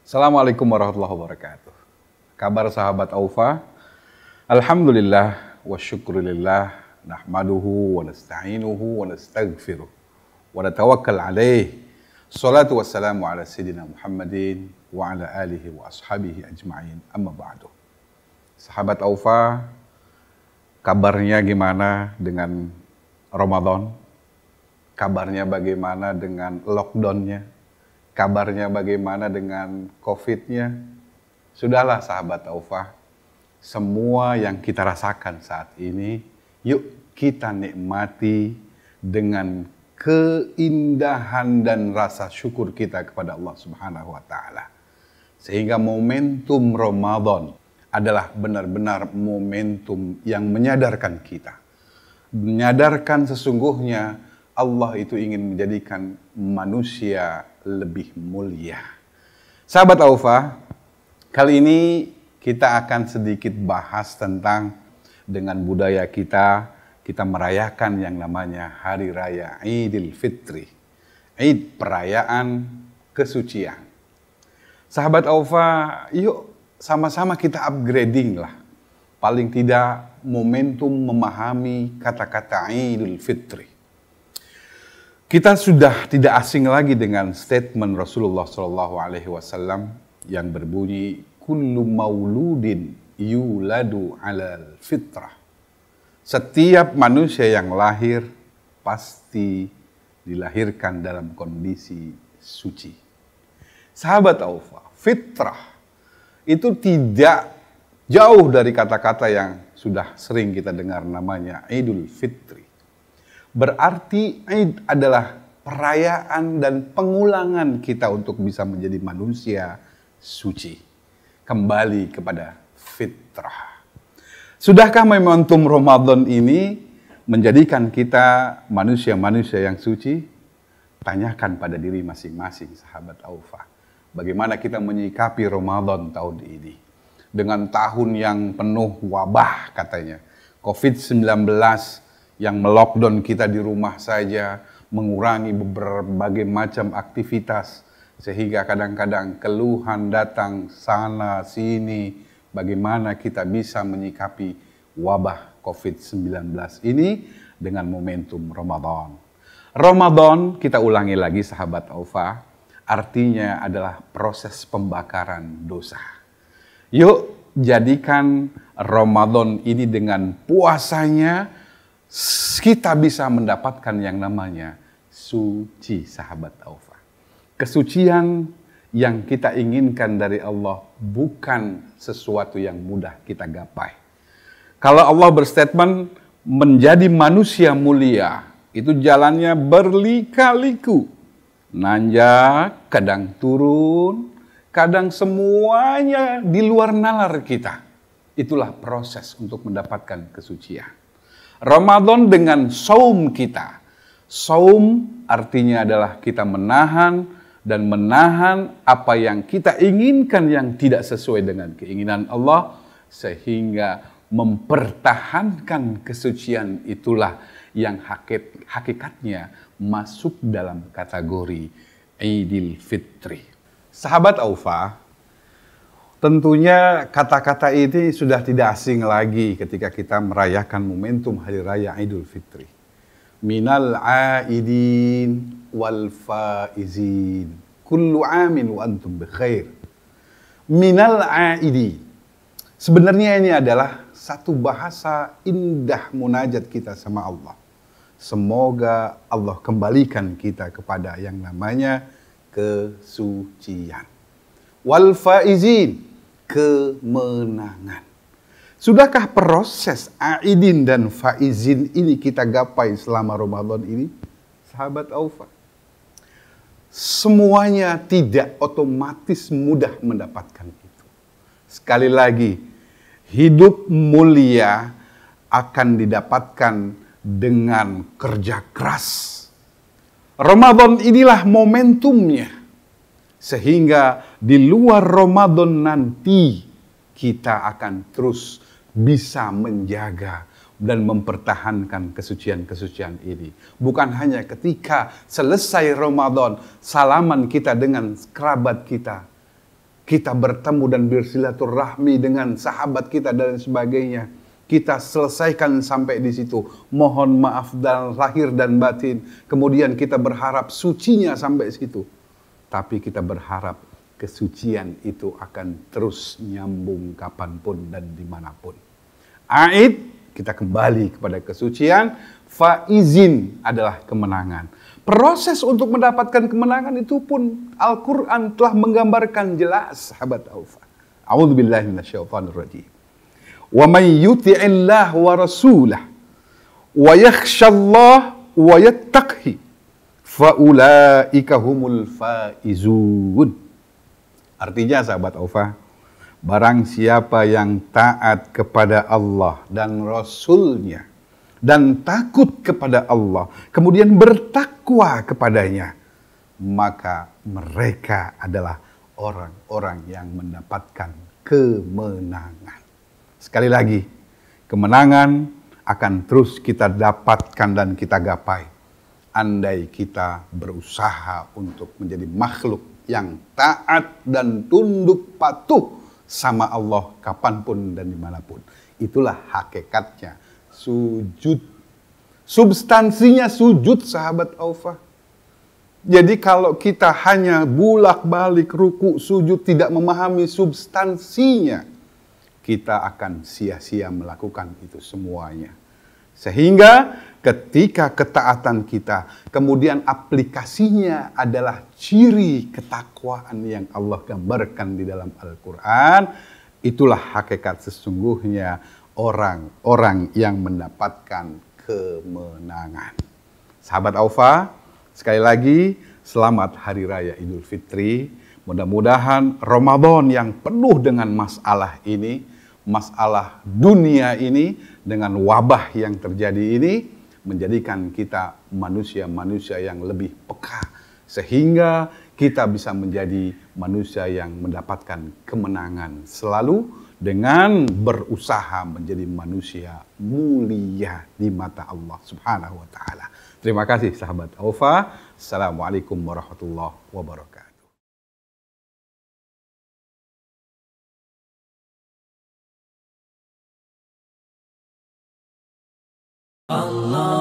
Assalamualaikum warahmatullahi wabarakatuh. Kabar sahabat Aufa? Alhamdulillah wa syukurillah nahmaduhu wa nasta'inuhu wa nastaghfiruh wa natawakkal alaih. Salatu wassalamu ala sayyidina Muhammadin wa ala alihi wa ashabihi ajma'in. Amma ba'du. Sahabat Aufa, kabarnya gimana dengan Ramadan? Kabarnya bagaimana dengan lockdown-nya? Kabarnya bagaimana dengan COVID-nya? Sudahlah sahabat Aufa, semua yang kita rasakan saat ini, yuk kita nikmati dengan keindahan dan rasa syukur kita kepada Allah Subhanahu wa Ta'ala. Sehingga momentum Ramadan adalah benar-benar momentum yang menyadarkan kita. Menyadarkan sesungguhnya Allah itu ingin menjadikan manusia lebih mulia. Sahabat Aufa, kali ini kita akan sedikit bahas tentang dengan budaya kita merayakan yang namanya Hari Raya Idul Fitri. Id, perayaan kesucian. Sahabat Aufa, yuk sama-sama kita upgrading lah. Paling tidak momentum memahami kata-kata Idul Fitri. Kita sudah tidak asing lagi dengan statement Rasulullah SAW yang berbunyi kullu mauludin yuladu alal fitrah. Setiap manusia yang lahir pasti dilahirkan dalam kondisi suci. Sahabat Aufa, fitrah itu tidak jauh dari kata-kata yang sudah sering kita dengar namanya Idul Fitri. Berarti Id adalah perayaan dan pengulangan kita untuk bisa menjadi manusia suci. Kembali kepada fitrah. Sudahkah momentum Ramadan ini menjadikan kita manusia-manusia yang suci? Tanyakan pada diri masing-masing sahabat Aufa. Bagaimana kita menyikapi Ramadan tahun ini? Dengan tahun yang penuh wabah katanya. COVID-19 yang melockdown kita di rumah saja, mengurangi berbagai macam aktivitas, sehingga kadang-kadang keluhan datang sana sini, bagaimana kita bisa menyikapi wabah COVID-19 ini dengan momentum Ramadan. Ramadan, kita ulangi lagi sahabat Aufa, artinya adalah proses pembakaran dosa. Yuk jadikan Ramadan ini dengan puasanya, kita bisa mendapatkan yang namanya suci sahabat Aufa. Kesucian yang kita inginkan dari Allah bukan sesuatu yang mudah kita gapai. Kalau Allah berstatement menjadi manusia mulia, itu jalannya berlika-liku. Nanjak, kadang turun, kadang semuanya di luar nalar kita. Itulah proses untuk mendapatkan kesucian. Ramadan dengan saum kita. Saum artinya adalah kita menahan apa yang kita inginkan yang tidak sesuai dengan keinginan Allah, sehingga mempertahankan kesucian itulah yang hakikatnya masuk dalam kategori Idul Fitri. Sahabat Aufa, tentunya kata-kata ini sudah tidak asing lagi ketika kita merayakan momentum Hari Raya Idul Fitri. Minal aidin wal faizin. Kullu amin wa antum bikhair. Minal aidin. Sebenarnya ini adalah satu bahasa indah munajat kita sama Allah. Semoga Allah kembalikan kita kepada yang namanya kesucian. Wal faizin. Kemenangan. Sudahkah proses aidin dan faizin ini kita gapai selama Ramadan ini? Sahabat Aufa, semuanya tidak otomatis mudah mendapatkan itu. Sekali lagi, hidup mulia akan didapatkan dengan kerja keras. Ramadan inilah momentumnya. Sehingga di luar Ramadan nanti kita akan terus bisa menjaga dan mempertahankan kesucian-kesucian ini. Bukan hanya ketika selesai Ramadan, salaman kita dengan kerabat kita, kita bertemu dan bersilaturahmi dengan sahabat kita dan sebagainya. Kita selesaikan sampai di situ. Mohon maaf dan lahir dan batin. Kemudian kita berharap sucinya sampai situ. Tapi kita berharap kesucian itu akan terus nyambung kapanpun dan dimanapun. Aid, kita kembali kepada kesucian. Faizin adalah kemenangan. Proses untuk mendapatkan kemenangan itu pun Al-Quran telah menggambarkan jelas, sahabat Aufa. A'udzubillahi minasyaitonirrajim. Wa may yuti'illah wa rasulah wa yakhshallah wa yattaqhi fa ulaika humul faizun. Artinya, sahabat Aufa, barang siapa yang taat kepada Allah dan Rasul-Nya dan takut kepada Allah, kemudian bertakwa kepadanya, maka mereka adalah orang-orang yang mendapatkan kemenangan. Sekali lagi, kemenangan akan terus kita dapatkan dan kita gapai andai kita berusaha untuk menjadi makhluk yang taat dan tunduk patuh sama Allah kapanpun dan dimanapun. Itulah hakikatnya sujud. Substansinya sujud, sahabat Aufa. Jadi kalau kita hanya bulak-balik ruku sujud tidak memahami substansinya, kita akan sia-sia melakukan itu semuanya. Sehingga ketika ketaatan kita, kemudian aplikasinya adalah ciri ketakwaan yang Allah gambarkan di dalam Al-Quran, itulah hakikat sesungguhnya orang-orang yang mendapatkan kemenangan. Sahabat Aufa, sekali lagi selamat Hari Raya Idul Fitri. Mudah-mudahan Ramadan yang penuh dengan masalah ini, masalah dunia ini, dengan wabah yang terjadi ini, menjadikan kita manusia-manusia yang lebih peka, sehingga kita bisa menjadi manusia yang mendapatkan kemenangan selalu dengan berusaha menjadi manusia mulia di mata Allah Subhanahu wa Ta'ala. Terima kasih, sahabat Aufa. Assalamualaikum warahmatullahi wabarakatuh. Allah